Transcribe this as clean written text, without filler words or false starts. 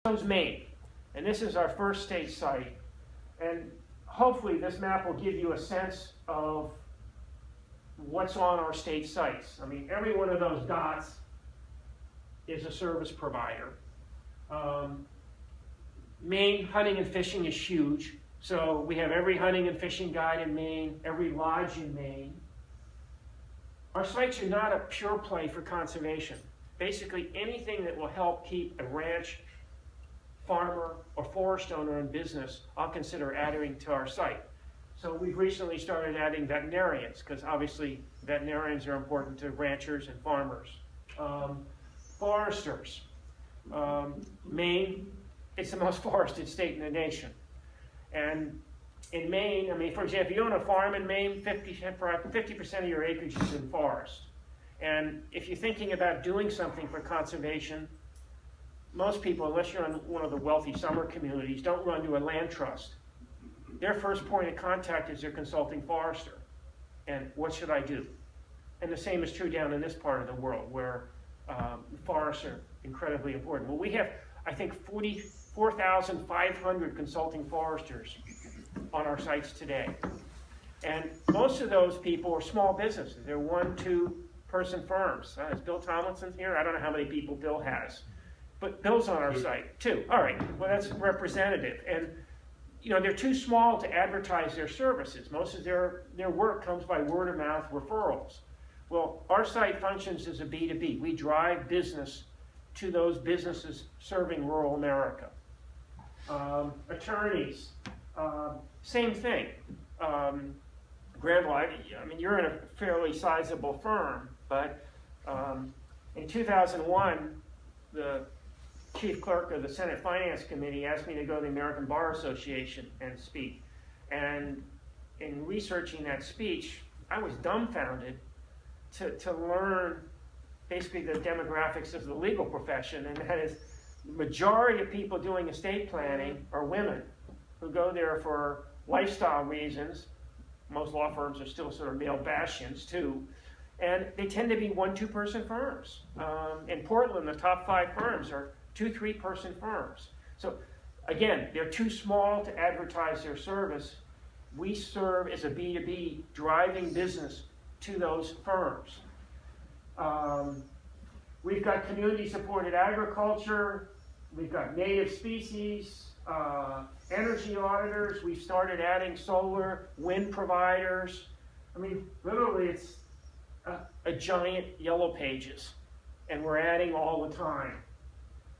Shows Maine, and this is our first state site. And hopefully this map will give you a sense of what's on our state sites. I mean, every one of those dots is a service provider. Maine hunting and fishing is huge. So we have every hunting and fishing guide in Maine, every lodge in Maine. Our sites are not a pure play for conservation. Basically anything that will help keep a ranch, farmer, or forest owner in business, I'll consider adding to our site. So we've recently started adding veterinarians, because obviously veterinarians are important to ranchers and farmers. Foresters. Maine, it's the most forested state in the nation. And in Maine, I mean, for example, if you own a farm in Maine, 50% of your acreage is in forest. And if you're thinking about doing something for conservation, most people, unless you're in one of the wealthy summer communities, don't run to a land trust. Their first point of contact is their consulting forester. And what should I do? And the same is true down in this part of the world where forests are incredibly important. Well, we have, I think, 44,500 consulting foresters on our sites today. And most of those people are small businesses. They're 1, 2 person firms. Is Bill Tomlinson here? I don't know how many people Bill has. But Bill's on our site too. All right, well that's representative. And you know, they're too small to advertise their services. Most of their work comes by word of mouth referrals. Well, our site functions as a B2B. We drive business to those businesses serving rural America. Attorneys, same thing. Granville, I mean, you're in a fairly sizable firm, but in 2001, the chief clerk of the Senate Finance Committee asked me to go to the American Bar Association and speak. And in researching that speech, I was dumbfounded to learn basically the demographics of the legal profession, and that is the majority of people doing estate planning are women who go there for lifestyle reasons. Most law firms are still sort of male bastions too. And they tend to be 1, 2 person firms. In Portland, the top 5 firms are 2, 3 person firms. So again, they're too small to advertise their service. We serve as a B2B, driving business to those firms. We've got community supported agriculture. We've got native species, energy auditors. We've started adding solar, wind providers. I mean, literally it's a giant yellow pages, and we're adding all the time.